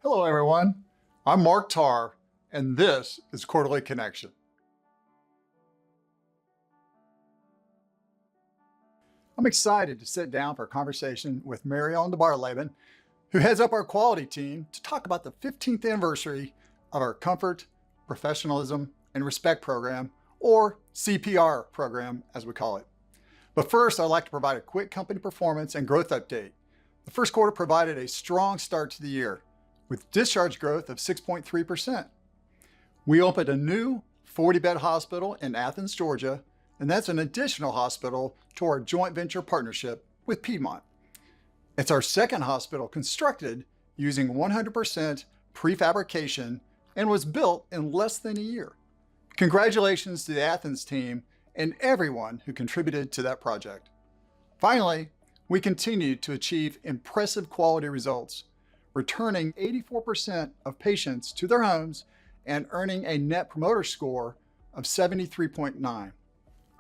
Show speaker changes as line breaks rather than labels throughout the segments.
Hello, everyone. I'm Mark Tarr, and this is Quarterly Connection. I'm excited to sit down for a conversation with Marion DeBarleben, who heads up our quality team, to talk about the 15th anniversary of our Comfort, Professionalism, and Respect program, or CPR program, as we call it. But first, I'd like to provide a quick company performance and growth update. The first quarter provided a strong start to the year, with discharge growth of 6.3%. We opened a new 40-bed hospital in Athens, Georgia, and that's an additional hospital to our joint venture partnership with Piedmont. It's our second hospital constructed using 100% prefabrication and was built in less than a year. Congratulations to the Athens team and everyone who contributed to that project. Finally, we continued to achieve impressive quality results, returning 84% of patients to their homes and earning a Net Promoter Score of 73.9.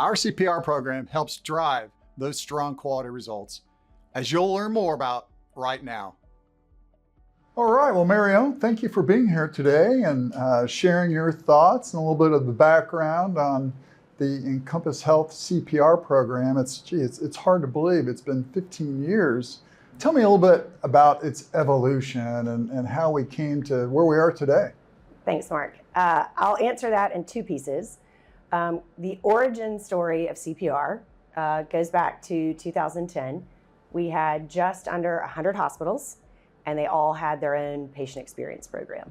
Our CPR program helps drive those strong quality results, as you'll learn more about right now. All right, well, Marion, thank you for being here today and sharing your thoughts and a little bit of the background on the Encompass Health CPR program. It's hard to believe it's been 15 years. Tell me a little bit about its evolution and how we came to where we are today.
Thanks, Mark. I'll answer that in two pieces. The origin story of CPR goes back to 2010. We had just under 100 hospitals, and they all had their own patient experience program.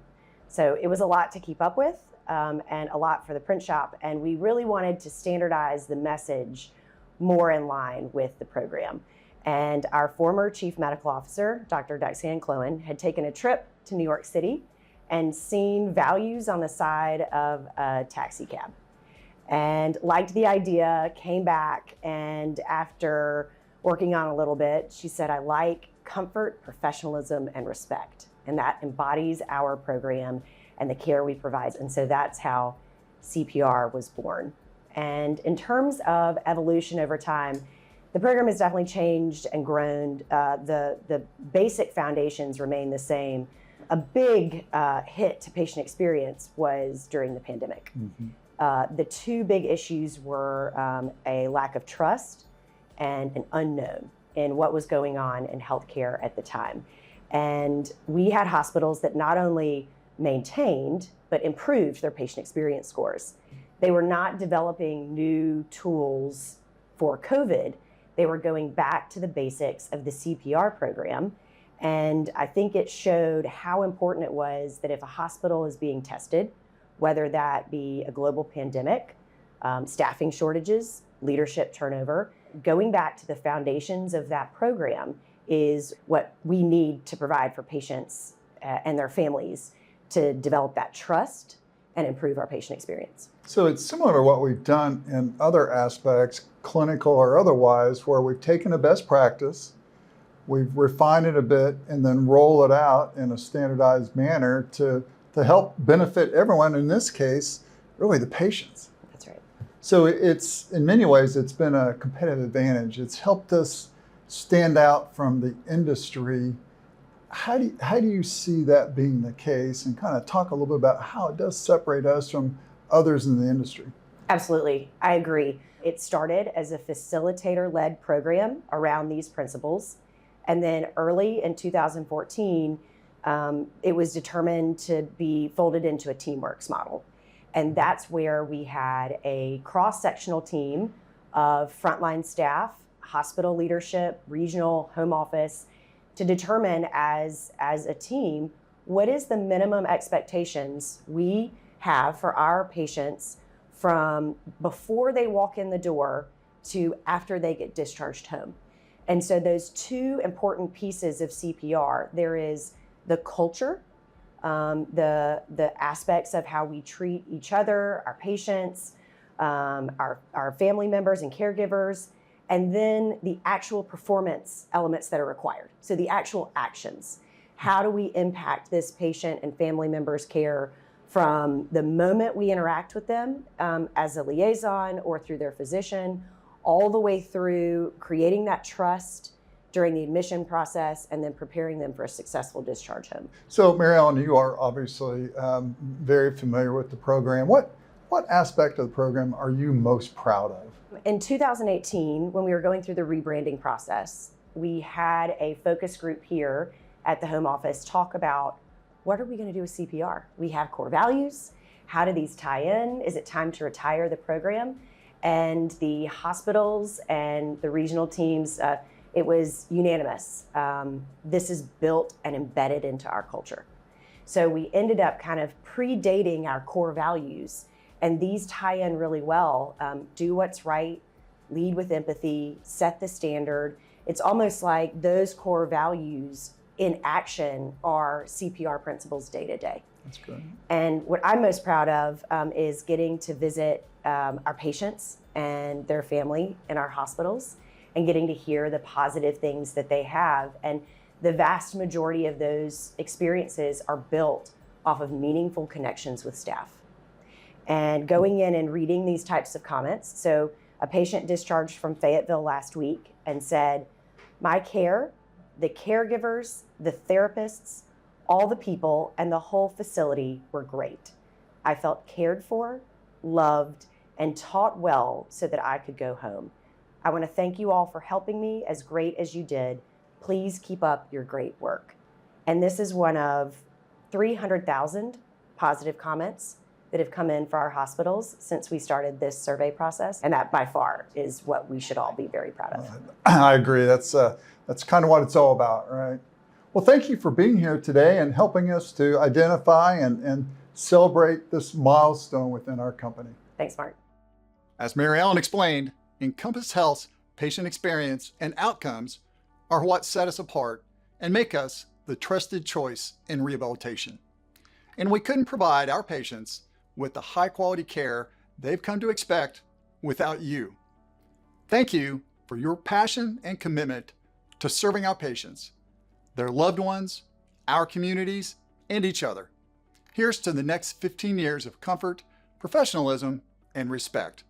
So it was a lot to keep up with and a lot for the print shop, and we really wanted to standardize the message more in line with the program. And our former chief medical officer, Dr. Diane Clowen, had taken a trip to New York City and seen values on the side of a taxi cab and liked the idea, came back, and after working on a little bit, she said, I like comfort, professionalism, and respect. And that embodies our program and the care we provide. And so that's how CPR was born. And in terms of evolution over time, the program has definitely changed and grown. The basic foundations remain the same. A big hit to patient experience was during the pandemic. Mm-hmm. The two big issues were a lack of trust and an unknown in what was going on in healthcare at the time. And we had hospitals that not only maintained, but improved their patient experience scores. They were not developing new tools for COVID. They were going back to the basics of the CPR program. And I think it showed how important it was that if a hospital is being tested, whether that be a global pandemic, staffing shortages, leadership turnover, going back to the foundations of that program is what we need to provide for patients and their families to develop that trust and improve our patient experience.
So it's similar to what we've done in other aspects, clinical or otherwise, where we've taken a best practice, we've refined it a bit, and then roll it out in a standardized manner to help benefit everyone, in this case, really the patients.
That's right.
So it's, in many ways, it's been a competitive advantage. It's helped us stand out from the industry. How do you see that being the case, and kind of talk a little bit about how it does separate us from others in the industry? Absolutely,
I agree. It started as a facilitator-led program around these principles. And then early in 2014, it was determined to be folded into a TeamWorks model. And that's where we had a cross-sectional team of frontline staff, hospital leadership, regional, home office, to determine as a team, what is the minimum expectations we have for our patients from before they walk in the door to after they get discharged home. And so those two important pieces of CPR, there is the culture, the aspects of how we treat each other, our patients, our family members and caregivers, and then the actual performance elements that are required. So the actual actions. How do we impact this patient and family member's care from the moment we interact with them as a liaison or through their physician, all the way through creating that trust, during the admission process, and then preparing them for a successful discharge home.
So, Mary Ellen, you are obviously very familiar with the program. What aspect of the program are you most proud of?
In 2018, when we were going through the rebranding process, we had a focus group here at the home office talk about, what are we going to do with CPR? We have core values. How do these tie in? Is it time to retire the program? And the hospitals and the regional teams, it was unanimous. This is built and embedded into our culture. So we ended up kind of predating our core values, and these tie in really well. Do what's right, lead with empathy, set the standard. It's almost like those core values in action are CPR principles day to day.
That's good.
And what I'm most proud of is getting to visit our patients and their family in our hospitals and getting to hear the positive things that they have. And the vast majority of those experiences are built off of meaningful connections with staff. And going in and reading these types of comments. So a patient discharged from Fayetteville last week and said, my care, the caregivers, the therapists, all the people, and the whole facility were great. I felt cared for, loved, and taught well so that I could go home. I want to thank you all for helping me as great as you did. Please keep up your great work. And this is one of 300,000 positive comments that have come in for our hospitals since we started this survey process. And that by far is what we should all be very proud of.
I agree. That's kind of what it's all about, right? Well, thank you for being here today and helping us to identify and celebrate this milestone within our company.
Thanks, Mark.
As Mary Ellen explained, Encompass Health's patient experience and outcomes are what set us apart and make us the trusted choice in rehabilitation. And we couldn't provide our patients with the high quality care they've come to expect without you. Thank you for your passion and commitment to serving our patients, their loved ones, our communities, and each other. Here's to the next 15 years of comfort, professionalism, and respect.